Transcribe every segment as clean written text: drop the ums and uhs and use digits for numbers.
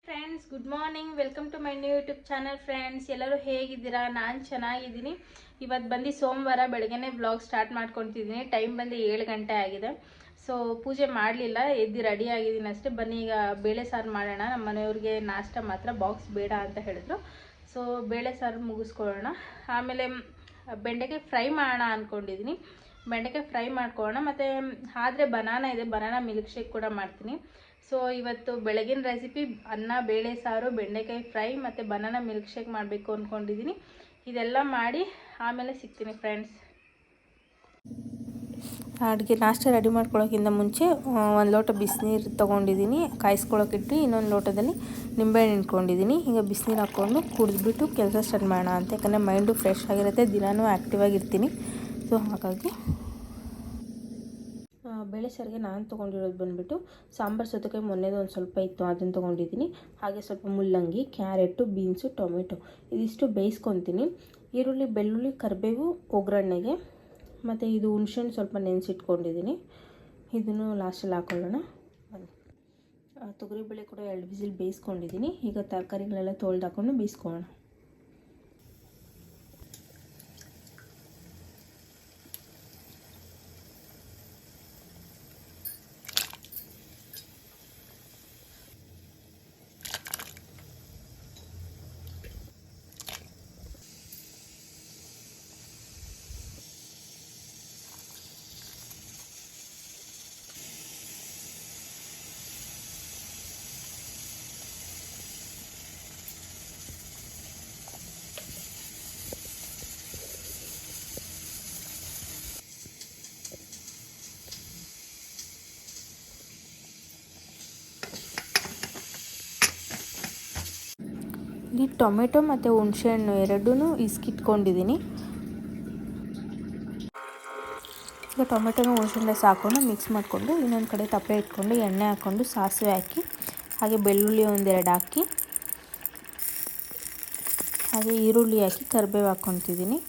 Friends, good morning. Welcome to my new YouTube channel. Friends, ಎಲ್ಲರೂ ಹೇಗಿದ್ದೀರಾ? ನಾನು ಚೆನ್ನಾಗಿದ್ದೀನಿ. ಇವತ್ತು ಬಂದು ಸೋಮವಾರ ಬೆಳಗ್ಗೆನೇ ವ್ಲಾಗ್ ಸ್ಟಾರ್ಟ್ ಮಾಡ್ಕೊತಿದ್ದೀನಿ. ಟೈಮ್ ಬಂದು 7 ಗಂಟೆ ಆಗಿದೆ. ಸೊ ಪೂಜೆ ಮಾಡಲಿಲ್ಲ, ಎದ್ದು ರೆಡಿ ಆಗಿದ್ದೀನಿ ಅಷ್ಟೇ. ಬನ್ನಿ ಈಗ ಬೇಳೆ ಸಾರು ಮಾಡೋಣ. ನಮ್ಮ ಮನೆಯವ್ರಿಗೆ ನಾಷ್ಟ ಮಾತ್ರ, ಬಾಕ್ಸ್ ಬೇಡ ಅಂತ ಹೇಳಿದ್ರು. ಸೊ ಬೇಳೆ ಸಾರು ಮುಗಿಸ್ಕೊಳ್ಳೋಣ. ಆಮೇಲೆ ಬೆಂಡೆಕಾಯಿ ಫ್ರೈ ಮಾಡೋಣ ಅಂದ್ಕೊಂಡಿದ್ದೀನಿ. ಬೆಂಡೆಕಾಯಿ ಫ್ರೈ ಮಾಡ್ಕೊಳ್ಳೋಣ. ಮತ್ತು ಆದರೆ ಬನಾನಾ ಇದೆ, ಬನಾನಾ ಮಿಲ್ಕ್ ಶೇಕ್ ಕೂಡ ಮಾಡ್ತೀನಿ. ಸೊ ಇವತ್ತು ಬೆಳಗಿನ ರೆಸಿಪಿ ಅನ್ನ, ಬೇಳೆ ಸಾರು, ಬೆಂಡೆಕಾಯಿ ಫ್ರೈ ಮತ್ತು ಬನಾನಾ ಮಿಲ್ಕ್ ಶೇಕ್ ಮಾಡಬೇಕು ಅಂದ್ಕೊಂಡಿದ್ದೀನಿ. ಇದೆಲ್ಲ ಮಾಡಿ ಆಮೇಲೆ ಸಿಗ್ತೀನಿ ಫ್ರೆಂಡ್ಸ್. ಅಡುಗೆ ನಾಷ್ಟ ರೆಡಿ ಮಾಡ್ಕೊಳ್ಳೋಕ್ಕಿಂತ ಮುಂಚೆ ಒಂದು ಲೋಟ ಬಿಸಿನೀರು ತೊಗೊಂಡಿದ್ದೀನಿ, ಕಾಯಿಸ್ಕೊಳ್ಳೋಕ್ಕಿಟ್ಟು ಇನ್ನೊಂದು ಲೋಟದಲ್ಲಿ ನಿಂಬೆಹಣ್ಣು ಇಟ್ಕೊಂಡಿದ್ದೀನಿ. ಈಗ ಬಿಸಿನೀರು ಹಾಕ್ಕೊಂಡು ಕುಡಿದ್ಬಿಟ್ಟು ಕೆಲಸ ಸ್ಟಾರ್ಟ್ ಮಾಡೋಣ ಅಂತ. ಯಾಕಂದರೆ ಮೈಂಡು ಫ್ರೆಶ್ ಆಗಿರುತ್ತೆ, ದಿನಾನೂ ಆ್ಯಕ್ಟಿವ್ ಆಗಿರ್ತೀನಿ. ಸೊ ಹಾಗಾಗಿ ಬೇಳೆ ಸಾರಿಗೆ ನಾನು ತೊಗೊಂಡಿರೋದು ಬಂದುಬಿಟ್ಟು ಸಾಂಬಾರು ಸೌತೆಕಾಯಿ ಮೊನ್ನೆದು ಒಂದು ಸ್ವಲ್ಪ ಇತ್ತು, ಅದನ್ನು ತೊಗೊಂಡಿದ್ದೀನಿ. ಹಾಗೆ ಸ್ವಲ್ಪ ಮುಲ್ಲಂಗಿ, ಕ್ಯಾರೆಟು, ಬೀನ್ಸು, ಟೊಮೆಟೊ ಇದಿಷ್ಟು ಬೇಯಿಸ್ಕೊತೀನಿ. ಈರುಳ್ಳಿ, ಬೆಳ್ಳುಳ್ಳಿ, ಕರಿಬೇವು ಒಗ್ಗರಣೆಗೆ. ಮತ್ತು ಇದು ಹುಣ್ಸೆಹಣ್ಣು ಸ್ವಲ್ಪ ನೆನೆಸಿಟ್ಕೊಂಡಿದ್ದೀನಿ, ಇದನ್ನು ಲಾಸ್ಟಲ್ಲಿ ಹಾಕೊಳ್ಳೋಣ. ತೊಗರಿಬೇಳೆ ಕೂಡ 2 ವಿಸಿಲ್ ಬೇಯಿಸ್ಕೊಂಡಿದ್ದೀನಿ. ಈಗ ತರಕಾರಿಗಳೆಲ್ಲ ತೊಳೆದು ಹಾಕ್ಕೊಂಡು ಬೇಯಿಸ್ಕೊಳ್ಳೋಣ. ಇಲ್ಲಿ ಟೊಮೆಟೊ ಮತ್ತು ಹುಣಸೆಹಣ್ಣು ಎರಡೂ ಇಸ್ಕಿಟ್ಕೊಂಡಿದ್ದೀನಿ. ಈಗ ಟೊಮೆಟೊನ ಹುಣಸೆಹಣ್ಣು ಹಾಕ್ಕೊಂಡು ಮಿಕ್ಸ್ ಮಾಡಿಕೊಂಡು ಇನ್ನೊಂದು ಕಡೆ ತಪ್ಪಲೆ ಇಟ್ಕೊಂಡು ಎಣ್ಣೆ ಹಾಕ್ಕೊಂಡು ಸಾಸಿವೆ ಹಾಕಿ, ಹಾಗೆ ಬೆಳ್ಳುಳ್ಳಿ 1-2 ಹಾಕಿ, ಹಾಗೆ ಈರುಳ್ಳಿ ಹಾಕಿ ಕರಿಬೇವು ಹಾಕ್ಕೊತಿದ್ದೀನಿ.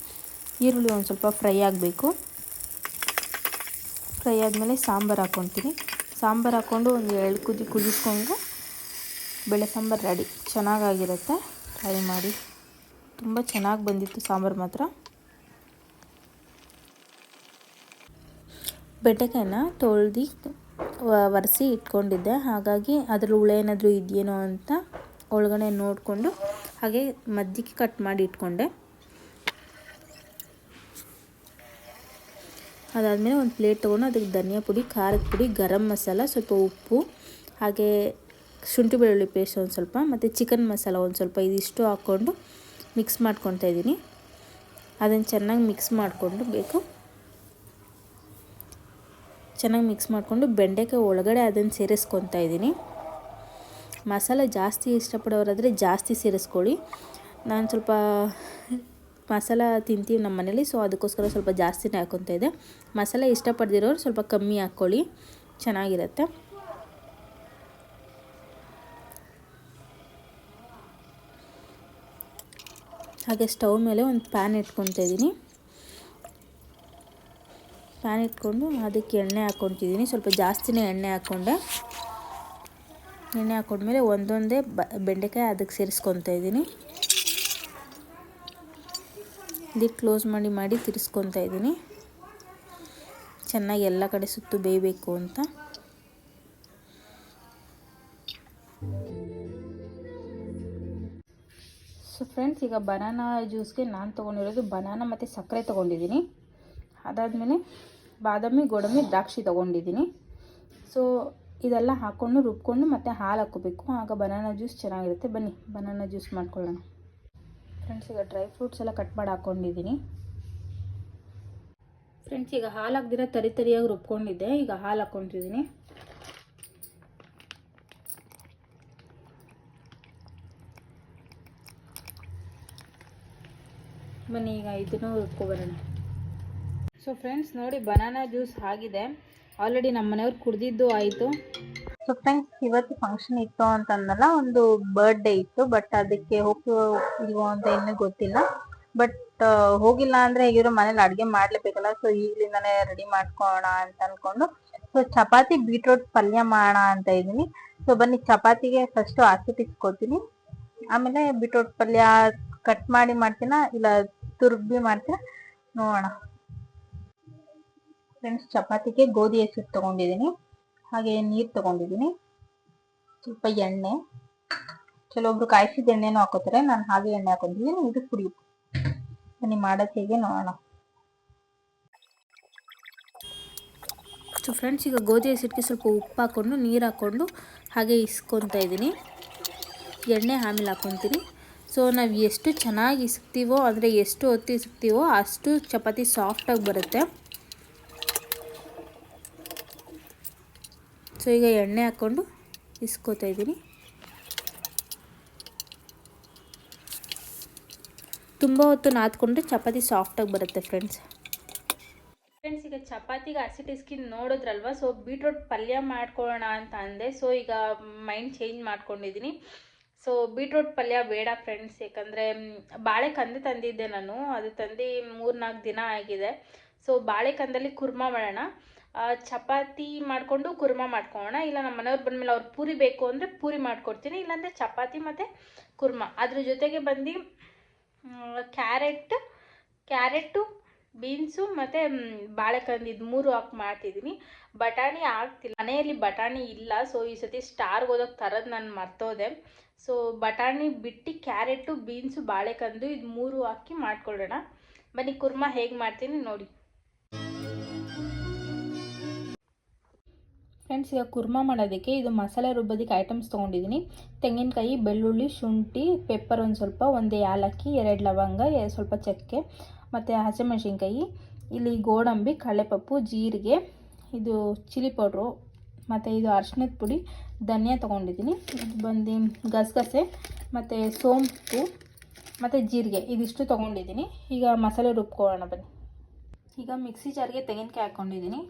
ಈರುಳ್ಳಿ ಒಂದು ಸ್ವಲ್ಪ ಫ್ರೈ ಆಗಬೇಕು. ಫ್ರೈ ಆದಮೇಲೆ ಸಾಂಬಾರು ಹಾಕ್ಕೊತೀನಿ. ಸಾಂಬಾರು ಹಾಕ್ಕೊಂಡು ಒಂದು 2 ಕುದಿ ಕುದಿಸ್ಕೊಂಡು ಬೇಳೆ ಸಾಂಬಾರು ರೆಡಿ. ಚೆನ್ನಾಗಿರುತ್ತೆ, ಟ್ರೈ ಮಾಡಿ. ತುಂಬ ಚೆನ್ನಾಗಿ ಬಂದಿತ್ತು ಸಾಂಬಾರು ಮಾತ್ರ. ಬೆಂಡೆಕಾಯಿನ ತೊಳೆದು ಒರೆಸಿ ಇಟ್ಕೊಂಡಿದ್ದೆ, ಹಾಗಾಗಿ ಅದ್ರ ಹುಳ ಏನಾದರೂ ಇದೆಯೇನೋ ಅಂತ ಒಳಗಡೆ ನೋಡಿಕೊಂಡು ಹಾಗೆ ಮಧ್ಯಕ್ಕೆ ಕಟ್ ಮಾಡಿ ಇಟ್ಕೊಂಡೆ. ಅದಾದಮೇಲೆ ಒಂದು ಪ್ಲೇಟ್ ತೊಗೊಂಡು ಅದಕ್ಕೆ ಧನಿಯಾ ಪುಡಿ, ಖಾರದ ಪುಡಿ, ಗರಂ ಮಸಾಲ, ಸ್ವಲ್ಪ ಉಪ್ಪು, ಹಾಗೆ ಶುಂಠಿ ಬೆಳ್ಳುಳ್ಳಿ ಪೇಸ್ಟ್ ಒಂದು ಸ್ವಲ್ಪ, ಮತ್ತು ಚಿಕನ್ ಮಸಾಲ ಒಂದು ಸ್ವಲ್ಪ, ಇದಿಷ್ಟು ಹಾಕ್ಕೊಂಡು ಮಿಕ್ಸ್ ಮಾಡ್ಕೊತಾ ಇದ್ದೀನಿ. ಅದನ್ನು ಚೆನ್ನಾಗಿ ಮಿಕ್ಸ್ ಮಾಡಿಕೊಂಡು ಚೆನ್ನಾಗಿ ಮಿಕ್ಸ್ ಮಾಡಿಕೊಂಡು ಬೆಂಡೆಕಾಯಿ ಒಳಗಡೆ ಅದನ್ನು ಸೇರಿಸ್ಕೊತಾ ಇದ್ದೀನಿ. ಮಸಾಲೆ ಜಾಸ್ತಿ ಇಷ್ಟಪಡೋರಾದರೆ ಜಾಸ್ತಿ ಸೇರಿಸ್ಕೊಳ್ಳಿ. ನಾನು ಸ್ವಲ್ಪ ಮಸಾಲ ತಿಂತೀವಿ ನಮ್ಮ ಮನೇಲಿ, ಸೊ ಅದಕ್ಕೋಸ್ಕರ ಸ್ವಲ್ಪ ಜಾಸ್ತಿನೇ ಹಾಕ್ಕೊತಾ ಇದ್ದೆ. ಮಸಾಲೆ ಇಷ್ಟಪಡ್ದಿರೋರು ಸ್ವಲ್ಪ ಕಮ್ಮಿ ಹಾಕ್ಕೊಳ್ಳಿ, ಚೆನ್ನಾಗಿರುತ್ತೆ. ಹಾಗೆ ಸ್ಟವ್ ಮೇಲೆ ಒಂದು ಪ್ಯಾನ್ ಇಟ್ಕೊತಾ ಇದ್ದೀನಿ. ಪ್ಯಾನ್ ಇಟ್ಕೊಂಡು ಅದಕ್ಕೆ ಎಣ್ಣೆ ಹಾಕ್ಕೊತಿದ್ದೀನಿ. ಸ್ವಲ್ಪ ಜಾಸ್ತಿನೇ ಎಣ್ಣೆ ಹಾಕ್ಕೊಂಡೆ. ಎಣ್ಣೆ ಹಾಕ್ಕೊಂಡ್ಮೇಲೆ ಒಂದೊಂದೇ ಬೆಂಡೆಕಾಯಿ ಅದಕ್ಕೆ ಸೇರಿಸ್ಕೊತಾ ಇದ್ದೀನಿ. ಲಿಡ್ ಕ್ಲೋಸ್ ಮಾಡಿ ತಿರ್ಸ್ಕೊತಾ ಇದ್ದೀನಿ. ಚೆನ್ನಾಗಿ ಎಲ್ಲ ಕಡೆ ಸುತ್ತು ಬೇಯಬೇಕು ಅಂತ. ಸೊ ಫ್ರೆಂಡ್ಸ್, ಈಗ ಬನಾನಾ ಜ್ಯೂಸ್ಗೆ ನಾನು ತೊಗೊಂಡಿರೋದು ಬನಾನಾ ಮತ್ತು ಸಕ್ಕರೆ ತೊಗೊಂಡಿದ್ದೀನಿ. ಅದಾದಮೇಲೆ ಬಾದಾಮಿ, ಗೋಡಂಬಿ, ದ್ರಾಕ್ಷಿ ತೊಗೊಂಡಿದ್ದೀನಿ. ಸೊ ಇದೆಲ್ಲ ಹಾಕ್ಕೊಂಡು ರುಬ್ಕೊಂಡು ಮತ್ತು ಹಾಲು ಹಾಕ್ಕೋಬೇಕು, ಆಗ ಬನಾನಾ ಜ್ಯೂಸ್ ಚೆನ್ನಾಗಿರುತ್ತೆ. ಬನ್ನಿ ಬನಾನಾ ಜ್ಯೂಸ್ ಮಾಡ್ಕೊಳ್ಳೋಣ. ಫ್ರೆಂಡ್ಸ್, ಈಗ ಡ್ರೈ ಫ್ರೂಟ್ಸ್ ಎಲ್ಲ ಕಟ್ ಮಾಡಿ ಹಾಕ್ಕೊಂಡಿದ್ದೀನಿ. ಫ್ರೆಂಡ್ಸ್, ಈಗ ಹಾಲು ಹಾಕ್ದಿರ ತರಿಯಾಗಿ ರುಬ್ಕೊಂಡಿದ್ದೆ. ಈಗ ಹಾಲು ಹಾಕ್ಕೊತಿದ್ದೀನಿ. ಬನ್ನಿ ಈಗ ಇದನ್ನು ರುಬ್ಕೊಬರೋಣ. ಸೊ ಫ್ರೆಂಡ್ಸ್, ನೋಡಿ ಬನಾನಾ ಜ್ಯೂಸ್ ಆಗಿದೆ. ಆಲ್ರೆಡಿ ನಮ್ಮ ಮನೆಯವ್ರು ಕುಡ್ದಿದ್ದು ಆಯಿತು. ಸೊ ಫ್ರೆಂಡ್ಸ್, ಇವತ್ತು ಫಂಕ್ಷನ್ ಇತ್ತು ಅಂತಂದಲ್ಲ, ಒಂದು ಬರ್ಡೇ ಇತ್ತು. ಬಟ್ ಅದಕ್ಕೆ ಇಲ್ವೋ ಅಂತ ಇನ್ನೂ ಗೊತ್ತಿಲ್ಲ. ಬಟ್ ಹೋಗಿಲ್ಲ ಅಂದರೆ ಹೇಗಿರೋ ಮನೇಲಿ ಅಡುಗೆ ಮಾಡಲೇಬೇಕಲ್ಲ. ಸೊ ಈಗಲಿಂದನೇ ರೆಡಿ ಮಾಡ್ಕೊಳ್ಳೋಣ ಅಂತ ಅಂದ್ಕೊಂಡು ಸೊ ಚಪಾತಿ, ಬೀಟ್ರೋಟ್ ಪಲ್ಯ ಮಾಡೋಣ ಅಂತ ಇದ್ದೀನಿ. ಸೊ ಬನ್ನಿ ಚಪಾತಿಗೆ ಫಸ್ಟು ಹಸಿಟ್ಟಿಸ್ಕೊತೀನಿ, ಆಮೇಲೆ ಬೀಟ್ರೋಟ್ ಪಲ್ಯ ಕಟ್ ಮಾಡಿ ಮಾಡ್ತೀನ ಇಲ್ಲ ತುರ್ಬಿ ಮಾಡ್ತೀನ ನೋಡೋಣ. ಫ್ರೆಂಡ್ಸ್, ಚಪಾತಿಗೆ ಗೋಧಿ ಹಸಿಟ್ಟು ತೊಗೊಂಡಿದ್ದೀನಿ, ಹಾಗೆ ನೀರು ತೊಗೊಂಡಿದ್ದೀನಿ, ಸ್ವಲ್ಪ ಎಣ್ಣೆ, ಕೆಲವೊಬ್ರು ಕಾಯಿಸಿದ ಎಣ್ಣೆನೂ ಹಾಕೋತಾರೆ, ನಾನು ಹಾಗೆ ಎಣ್ಣೆ ಹಾಕೊಂಡಿದ್ದೀನಿ. ಇದು ಕುಡಿಯುತ್ತೆ. ಬನ್ನಿ ಮಾಡೋದು ಹೇಗೆ ನೋಡೋಣ. ಸೊ ಫ್ರೆಂಡ್ಸ್, ಈಗ ಗೋಧಿ ಹಸಿಟ್ಟಿಗೆ ಸ್ವಲ್ಪ ಉಪ್ಪು ಹಾಕ್ಕೊಂಡು ನೀರು ಹಾಕ್ಕೊಂಡು ಹಾಗೆ ಇಸ್ಕೊತಾ ಇದ್ದೀನಿ. ಎಣ್ಣೆ ಆಮೇಲೆ ಹಾಕ್ಕೊತೀನಿ. ಸೊ ನಾವು ಎಷ್ಟು ಚೆನ್ನಾಗಿ ಇಸ್ತೀವೋ, ಅಂದರೆ ಎಷ್ಟು ಹೊತ್ತು ಇಸ್ತೀವೋ ಅಷ್ಟು ಚಪಾತಿ ಸಾಫ್ಟಾಗಿ ಬರುತ್ತೆ. ಸೊ ಈಗ ಎಣ್ಣೆ ಹಾಕ್ಕೊಂಡು ಇಸ್ಕೊತಾ ಇದ್ದೀನಿ. ತುಂಬ ಹೊತ್ತು ನಾದ್ಕೊಂಡ್ರೆ ಚಪಾತಿ ಸಾಫ್ಟಾಗಿ ಬರುತ್ತೆ ಫ್ರೆಂಡ್ಸ್. ಈಗ ಚಪಾತಿಗೆ ಹಸಿಟ್ಟು ನೋಡಿದ್ರಲ್ವ. ಸೊ ಬೀಟ್ರೋಟ್ ಪಲ್ಯ ಮಾಡ್ಕೊಳ್ಳೋಣ ಅಂತ ಅಂದೆ. ಸೊ ಈಗ ಮೈಂಡ್ ಚೇಂಜ್ ಮಾಡ್ಕೊಂಡಿದ್ದೀನಿ. ಸೊ ಬೀಟ್ರೋಟ್ ಪಲ್ಯ ಬೇಡ ಫ್ರೆಂಡ್ಸ್, ಯಾಕಂದರೆ ಬಾಳೆಕಂದು ತಂದಿದ್ದೆ ನಾನು, ಅದು ತಂದು 3-4 ದಿನ ಆಗಿದೆ. ಸೊ ಬಾಳೆಕಂದಲ್ಲಿ ಕುರ್ಮಾ ಮಾಡೋಣ, ಚಪಾತಿ ಮಾಡಿಕೊಂಡು ಕುರ್ಮಾ ಮಾಡ್ಕೊಳ್ಳೋಣ. ಇಲ್ಲ ನಮ್ಮ ಮನೆಯವ್ರು ಬಂದಮೇಲೆ ಅವ್ರು ಪೂರಿ ಬೇಕು ಅಂದರೆ ಪೂರಿ ಮಾಡಿಕೊಡ್ತೀನಿ, ಇಲ್ಲಾಂದರೆ ಚಪಾತಿ ಮತ್ತು ಕುರ್ಮಾ. ಅದ್ರ ಜೊತೆಗೆ ಬಂದು ಕ್ಯಾರೆಟು, ಬೀನ್ಸು ಮತ್ತು ಬಾಳೆಕಂದು ಇದು 3 ಹಾಕಿ ಮಾಡ್ತಿದ್ದೀನಿ. ಬಟಾಣಿ ಆಗ್ತಿಲ್ಲ, ಮನೆಯಲ್ಲಿ ಬಟಾಣಿ ಇಲ್ಲ. ಸೊ ಈ ಸತಿ ಸ್ಟಾರ್ಗೆ ಹೋದಾಗ ತರೋದು ನಾನು ಮರ್ತೋದೆ. ಸೊ ಬಟಾಣಿ ಬಿಟ್ಟು ಕ್ಯಾರೆಟು, ಬೀನ್ಸು, ಬಾಳೆಕಂದು ಇದು 3 ಹಾಕಿ ಮಾಡ್ಕೊಳ್ಳೋಣ. ಬನ್ನಿ ಕುರ್ಮಾ ಹೇಗೆ ಮಾಡ್ತೀನಿ ನೋಡಿ. ಫ್ರೆಂಡ್ಸ್, ಈಗ ಕುರ್ಮಾ ಮಾಡೋದಕ್ಕೆ ಇದು ಮಸಾಲೆ ರುಬ್ಬೋದಕ್ಕೆ ಐಟಮ್ಸ್ ತೊಗೊಂಡಿದ್ದೀನಿ. ತೆಂಗಿನಕಾಯಿ, ಬೆಳ್ಳುಳ್ಳಿ, ಶುಂಠಿ, ಪೆಪ್ಪರ್ ಒಂದು ಸ್ವಲ್ಪ, 1 ಏಲಕ್ಕಿ, 2 ಲವಂಗ, ಸ್ವಲ್ಪ ಚಕ್ಕೆ ಮತ್ತು ಹಸಿಮೆಣಸಿನ್ಕಾಯಿ, ಇಲ್ಲಿ ಗೋಡಂಬಿ, ಕಡಲೆಪಪ್ಪು, ಜೀರಿಗೆ, ಇದು ಚಿಲ್ಲಿ ಪೌಡ್ರು ಮತ್ತು ಇದು ಅರಿಶಿಣದ ಪುಡಿ, ಧನಿಯಾ ತೊಗೊಂಡಿದ್ದೀನಿ. ಇದು ಬಂದು ಗಸಗಸೆ ಮತ್ತು ಸೋಂಪು ಮತ್ತು ಜೀರಿಗೆ ಇದಿಷ್ಟು ತೊಗೊಂಡಿದ್ದೀನಿ. ಈಗ ಮಸಾಲೆ ರುಬ್ಕೊಳ್ಳೋಣ ಬನ್ನಿ. ಈಗ ಮಿಕ್ಸಿ ಜಾರ್ಗೆ ತೆಂಗಿನಕಾಯಿ ಹಾಕ್ಕೊಂಡಿದ್ದೀನಿ.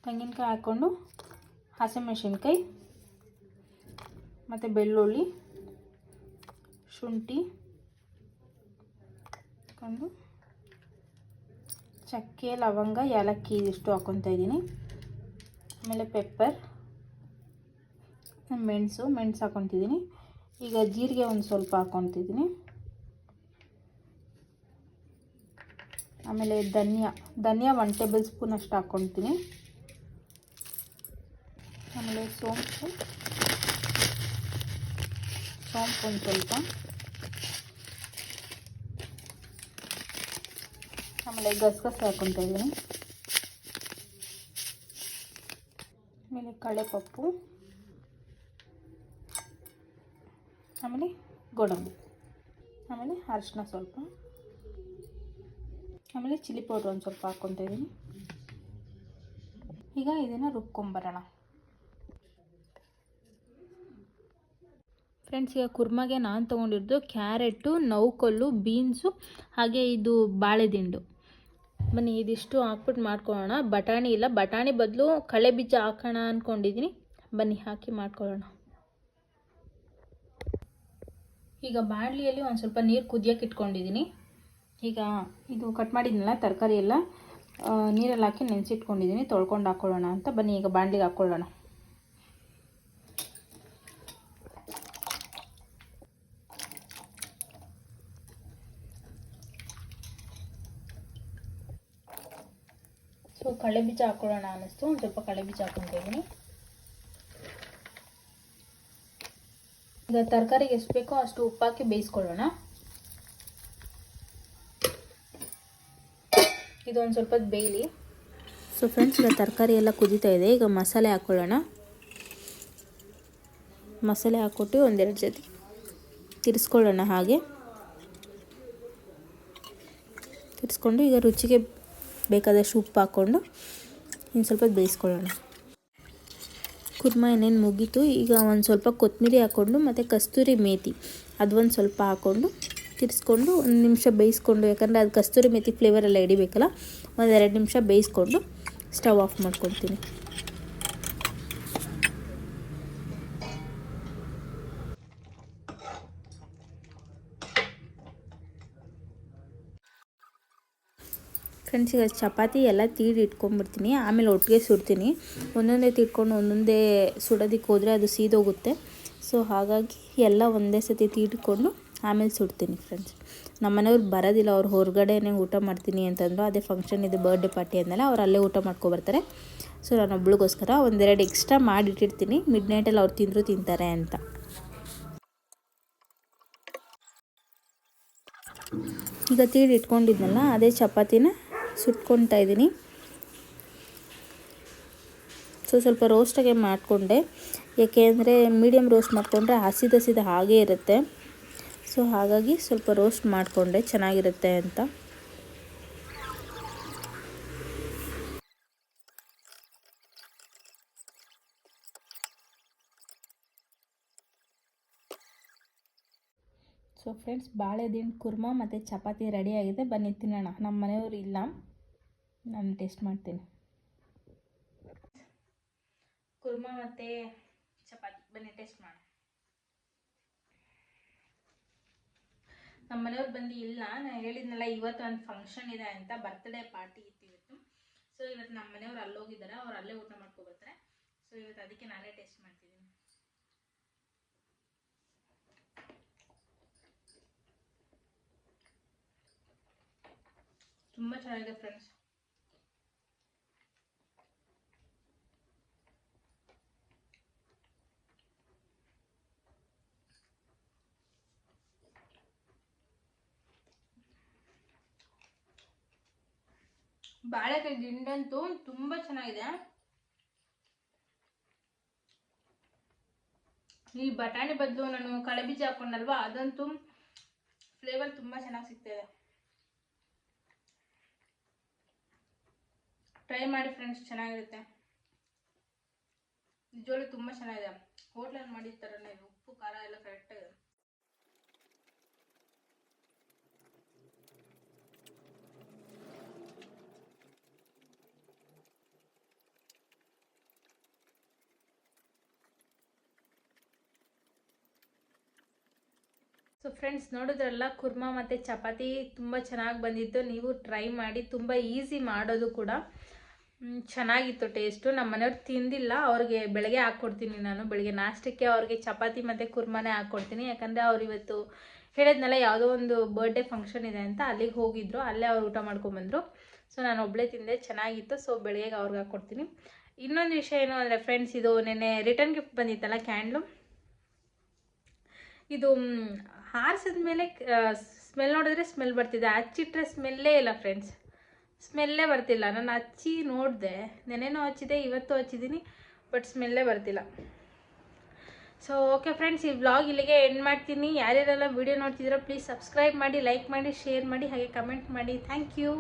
ತೆಂಗಿನಕಾಯಿ ಹಾಕ್ಕೊಂಡು ಹಸಿಮೆಣಸಿನ್ಕಾಯಿ ಮತ್ತು ಬೆಳ್ಳುಳ್ಳಿ, ಶುಂಠಿ ಹಾಕ್ಕೊಂಡು ಚಕ್ಕೆ, ಲವಂಗ, ಏಲಕ್ಕಿ ಇದಿಷ್ಟು ಹಾಕ್ಕೊತಾ ಇದ್ದೀನಿ. ಆಮೇಲೆ ಪೆಪ್ಪರ್, ಮೆಣಸು ಹಾಕ್ಕೊತಿದ್ದೀನಿ. ಈಗ ಜೀರಿಗೆ ಒಂದು ಸ್ವಲ್ಪ ಹಾಕ್ಕೊತಿದ್ದೀನಿ. ಆಮೇಲೆ ಧನಿಯಾ 1 ಟೇಬಲ್ ಸ್ಪೂನ್ ಅಷ್ಟು ಹಾಕ್ಕೊತೀನಿ. ಆಮೇಲೆ ಸೋಂಪು ಒಂದು ಸ್ವಲ್ಪ, ಆಮೇಲೆ ಗಸಗಸೆ ಹಾಕ್ಕೊತಾ ಇದ್ದೀನಿ. ಆಮೇಲೆ ಕಡಲೆಪಪ್ಪು, ಆಮೇಲೆ ಗೋಡಂಬಿ, ಆಮೇಲೆ ಅರಿಶಿನ ಸ್ವಲ್ಪ, ಆಮೇಲೆ ಚಿಲ್ಲಿ ಪೌಡ್ರ್ ಒಂದು ಸ್ವಲ್ಪ ಹಾಕ್ಕೊತಾ ಇದ್ದೀನಿ. ಈಗ ಇದನ್ನು ರುಬ್ಕೊಂಬರೋಣ ಫ್ರೆಂಡ್ಸ್. ಈಗ ಕುರ್ಮಾಗೆ ನಾನು ತೊಗೊಂಡಿರೋದು ಕ್ಯಾರೆಟು, ನೌಕಲ್ಲು, ಬೀನ್ಸು, ಹಾಗೆ ಇದು ಬಾಳೆದಿಂಡು. ಬನ್ನಿ ಇದಿಷ್ಟು ಹಾಕ್ಬಿಟ್ಟು ಮಾಡ್ಕೊಳ್ಳೋಣ. ಬಟಾಣಿ ಇಲ್ಲ, ಬಟಾಣಿ ಬದಲು ಕಳೆ ಬೀಜ ಹಾಕೋಣ ಅಂದ್ಕೊಂಡಿದ್ದೀನಿ. ಬನ್ನಿ ಹಾಕಿ ಮಾಡ್ಕೊಳ್ಳೋಣ. ಈಗ ಬಾಣಲಿಯಲ್ಲಿ ಒಂದು ಸ್ವಲ್ಪ ನೀರು ಕುದಿಯೋಕೆ ಇಟ್ಕೊಂಡಿದ್ದೀನಿ. ಈಗ ಇದು ಕಟ್ ಮಾಡಿದ್ನಲ್ಲ ತರಕಾರಿ ಎಲ್ಲ ನೀರಲ್ಲಿ ಹಾಕಿ ನೆನೆಸಿಟ್ಕೊಂಡಿದ್ದೀನಿ, ತೊಳ್ಕೊಂಡು ಹಾಕ್ಕೊಳ್ಳೋಣ ಅಂತ. ಬನ್ನಿ ಈಗ ಬಾಣಲಿಗೆ ಹಾಕ್ಕೊಳ್ಳೋಣ. ಸೊ ಕಳೆ ಬೀಜ ಹಾಕ್ಕೊಳ್ಳೋಣ ಅನ್ನಿಸ್ತು, ಒಂದು ಸ್ವಲ್ಪ ಕಳೆ ಬೀಜ ಹಾಕ್ಕೊತಿದ್ದೀನಿ. ಈಗ ತರಕಾರಿಗೆ ಎಷ್ಟು ಬೇಕೋ ಅಷ್ಟು ಉಪ್ಪಾಕಿ ಬೇಯಿಸ್ಕೊಳ್ಳೋಣ. ಇದು ಒಂದು ಸ್ವಲ್ಪ ಬೇಯಲಿ. ಸೊ ಫ್ರೆಂಡ್ಸ್, ಈಗ ತರಕಾರಿ ಎಲ್ಲ ಕುದೀತಾ ಇದೆ. ಈಗ ಮಸಾಲೆ ಹಾಕ್ಕೊಳ್ಳೋಣ. ಮಸಾಲೆ ಹಾಕ್ಕೊಟ್ಟು 1-2 ಜೊತೆ ತಿರ್ಸ್ಕೊಳ್ಳೋಣ. ಹಾಗೆ ತಿರ್ಸ್ಕೊಂಡು ಈಗ ರುಚಿಗೆ ಬೇಕಾದಷ್ಟು ಉಪ್ಪು ಹಾಕ್ಕೊಂಡು ಇನ್ನು ಸ್ವಲ್ಪ ಬೇಯಿಸ್ಕೊಳ್ಳೋಣ. ಕುರ್ಮಾ ಏನೇನು ಮುಗೀತು. ಈಗ ಒಂದು ಸ್ವಲ್ಪ ಕೊತ್ತಂಬರಿ ಹಾಕ್ಕೊಂಡು ಮತ್ತು ಕಸ್ತೂರಿ ಮೇಥಿ ಅದೊಂದು ಸ್ವಲ್ಪ ಹಾಕ್ಕೊಂಡು ತಿರ್ಸ್ಕೊಂಡು 1 ನಿಮಿಷ ಬೇಯಿಸ್ಕೊಂಡು, ಯಾಕಂದರೆ ಅದು ಕಸ್ತೂರಿ ಮೇಥಿ ಫ್ಲೇವರೆಲ್ಲ ಹಿಡಿಬೇಕಲ್ಲ, 1-2 ನಿಮಿಷ ಬೇಯಿಸ್ಕೊಂಡು ಸ್ಟವ್ ಆಫ್ ಮಾಡ್ಕೊತೀನಿ. ಫ್ರೆಂಡ್ಸ್, ಈಗ ಚಪಾತಿ ಎಲ್ಲ ತೀಡಿ ಇಟ್ಕೊಂಡ್ಬಿಡ್ತೀನಿ, ಆಮೇಲೆ ಒಟ್ಟಿಗೆ ಸುಡ್ತೀನಿ. ಒಂದೊಂದೇ ತೀಡ್ಕೊಂಡು ಒಂದೊಂದೇ ಸುಡೋದಕ್ಕೆ ಹೋದರೆ ಅದು ಸೀದೋಗುತ್ತೆ. ಸೊ ಹಾಗಾಗಿ ಎಲ್ಲ ಒಂದೇ ಸತಿ ತೀಡ್ಕೊಂಡು ಆಮೇಲೆ ಸುಡ್ತೀನಿ ಫ್ರೆಂಡ್ಸ್. ನಮ್ಮ ಮನೆಯವ್ರು ಬರೋದಿಲ್ಲ, ಅವ್ರು ಹೊರಗಡೆನೇ ಊಟ ಮಾಡ್ತೀನಿ ಅಂತಂದರು. ಅದೇ ಫಂಕ್ಷನ್ ಇದೆ, ಬರ್ಡೇ ಪಾರ್ಟಿ ಅಂದಮೇಲೆ ಅವ್ರು ಅಲ್ಲೇ ಊಟ ಮಾಡ್ಕೊಬರ್ತಾರೆ. ಸೊ ನಾನು ಒಬ್ಳಿಗೋಸ್ಕರ ಒಂದೆರಡು ಎಕ್ಸ್ಟ್ರಾ ಮಾಡಿಟ್ಟಿರ್ತೀನಿ, ಮಿಡ್ ನೈಟಲ್ಲಿ ಅವ್ರು ತಿಂತಾರೆ ಅಂತ. ಈಗ ತೀಡಿ ಇಟ್ಕೊಂಡಿದ್ನಲ್ಲ, ಅದೇ ಚಪಾತಿನ ಸುಟ್ಕೊತಾ ಇದ್ದೀನಿ. ಸೊ ಸ್ವಲ್ಪ ರೋಸ್ಟಾಗೆ ಮಾಡಿಕೊಂಡೆ, ಏಕೆಂದರೆ ಮೀಡಿಯಮ್ ರೋಸ್ಟ್ ಮಾಡಿಕೊಂಡ್ರೆ ಹಸಿದ ಹಾಗೇ ಇರುತ್ತೆ. ಸೊ ಹಾಗಾಗಿ ಸ್ವಲ್ಪ ರೋಸ್ಟ್ ಮಾಡಿಕೊಂಡೆ, ಚೆನ್ನಾಗಿರುತ್ತೆ ಅಂತ. ಸೊ ಫ್ರೆಂಡ್ಸ್, ಬಾಳೆದಿಂಡು ಕುರ್ಮಾ ಮತ್ತು ಚಪಾತಿ ರೆಡಿಯಾಗಿದೆ, ಬನ್ನಿ ತಿನ್ನೋಣ. ನಮ್ಮ ಮನೆಯವರು ಇಲ್ಲ, ನಾನು ಟೇಸ್ಟ್ ಮಾಡ್ತೀನಿ. ಕುರ್ಮಾ ಮತ್ತು ಚಪಾತಿ, ಬನ್ನಿ ಟೇಸ್ಟ್ ಮಾಡೋಣ. ನಮ್ಮ ಮನೆಯವ್ರು ಬಂದು ಇಲ್ಲ, ನಾನು ಹೇಳಿದ್ನಲ್ಲ ಇವತ್ತು ಒಂದು ಫಂಕ್ಷನ್ ಇದೆ ಅಂತ, ಬರ್ತ್ಡೇ ಪಾರ್ಟಿ ಇತ್ತು ಇವತ್ತು. ಸೊ ಇವತ್ತು ನಮ್ಮ ಮನೆಯವ್ರು ಅಲ್ಲೋಗಿದ್ದಾರೆ, ಅವ್ರು ಅಲ್ಲೇ ಊಟ ಮಾಡ್ಕೊಬರ್ತಾರೆ. ಸೊ ಇವತ್ತು ಅದಕ್ಕೆ ನಾನೇ ಟೇಸ್ಟ್ ಮಾಡ್ತಿದ್ದೀನಿ. ತುಂಬ ಚೆನ್ನಾಗಿದೆ ಫ್ರೆಂಡ್ಸ್. ಬಾಳೆಕಾಯಿ ದಿಂಡಂತೂ ತುಂಬ ಚೆನ್ನಾಗಿದೆ. ಈ ಬಟಾಣಿ ಬದಲು ನಾನು ಕಳೆಬೀಜ ಹಾಕೊಂಡಲ್ವಾ, ಅದಂತೂ ಫ್ಲೇವರ್ ತುಂಬ ಚೆನ್ನಾಗಿ ಸಿಗ್ತಿದೆ. ಟ್ರೈ ಮಾಡಿ ಫ್ರೆಂಡ್ಸ್, ಚೆನ್ನಾಗಿರುತ್ತೆ. ನಿಜವಾಗ್ಲೂ ತುಂಬ ಚೆನ್ನಾಗಿದೆ. ಹೋಟ್ಲಲ್ಲಿ ಮಾಡಿದ ಥರನೇ ಇದೆ, ಉಪ್ಪು ಖಾರ ಎಲ್ಲ ಕರೆಕ್ಟಾಗಿದೆ. ಸೊ ಫ್ರೆಂಡ್ಸ್, ನೋಡಿದ್ರಲ್ಲ, ಕುರ್ಮಾ ಮತ್ತು ಚಪಾತಿ ತುಂಬ ಚೆನ್ನಾಗಿ ಬಂದಿತ್ತು. ನೀವು ಟ್ರೈ ಮಾಡಿ, ತುಂಬ ಈಸಿ ಮಾಡೋದು ಕೂಡ. ಚೆನ್ನಾಗಿತ್ತು ಟೇಸ್ಟು. ನಮ್ಮ ಮನೆಯವ್ರು ತಿಂದಿಲ್ಲ, ಅವ್ರಿಗೆ ಬೆಳಗ್ಗೆ ಹಾಕ್ಕೊಡ್ತೀನಿ ನಾನು. ಬೆಳಗ್ಗೆ ನಾಷ್ಟಕ್ಕೆ ಅವ್ರಿಗೆ ಚಪಾತಿ ಮತ್ತು ಕುರ್ಮಾನೇ ಹಾಕ್ಕೊಡ್ತೀನಿ. ಯಾಕಂದರೆ ಅವ್ರು ಇವತ್ತು ಹೇಳಿದ್ನಲ್ಲ, ಯಾವುದೋ ಒಂದು ಬರ್ಡೇ ಫಂಕ್ಷನ್ ಇದೆ ಅಂತ, ಅಲ್ಲಿಗೆ ಹೋಗಿದ್ರು, ಅಲ್ಲೇ ಅವ್ರು ಊಟ ಮಾಡ್ಕೊಂಬಂದರು. ಸೊ ನಾನು ಒಬ್ಬಳೇ ತಿಂದೆ, ಚೆನ್ನಾಗಿತ್ತು. ಸೊ ಬೆಳಗ್ಗೆ ಅವ್ರಿಗೆ ಹಾಕ್ಕೊಡ್ತೀನಿ. ಇನ್ನೊಂದು ವಿಷಯ ಏನು ಅಂದರೆ ಫ್ರೆಂಡ್ಸ್, ಇದು ನೆನ್ನೆ ರಿಟರ್ನ್ ಗಿಫ್ಟ್ ಬಂದಿತ್ತಲ್ಲ, ಕ್ಯಾಂಡ್ಲು. ಇದು ಹಾರಿಸಿದ ಮೇಲೆ ಸ್ಮೆಲ್ ನೋಡಿದ್ರೆ ಸ್ಮೆಲ್ ಬರ್ತಿದೆ, ಹಚ್ಚಿಟ್ರೆ ಸ್ಮೆಲ್ಲೇ ಇಲ್ಲ ಫ್ರೆಂಡ್ಸ್. ಸ್ಮೆಲ್ಲೇ ಬರ್ತಿಲ್ಲ. ನಾನು ಹಚ್ಚಿ ನೋಡಿದೆ, ನೆನೆನೂ ಹಚ್ಚಿದೆ, ಇವತ್ತು ಹಚ್ಚಿದ್ದೀನಿ, ಬಟ್ ಸ್ಮೆಲ್ಲೇ ಬರ್ತಿಲ್ಲ. ಸೊ ಓಕೆ ಫ್ರೆಂಡ್ಸ್, ಈ ವ್ಲಾಗ್ ಇಲ್ಲಿಗೆ ಎಂಡ್ ಮಾಡ್ತೀನಿ. ಯಾರ್ಯಾರೆಲ್ಲ ವೀಡಿಯೋ ನೋಡ್ತಿದ್ದೀರೋ ಪ್ಲೀಸ್ ಸಬ್ಸ್ಕ್ರೈಬ್ ಮಾಡಿ, ಲೈಕ್ ಮಾಡಿ, ಶೇರ್ ಮಾಡಿ, ಹಾಗೆ ಕಮೆಂಟ್ ಮಾಡಿ. Thank you.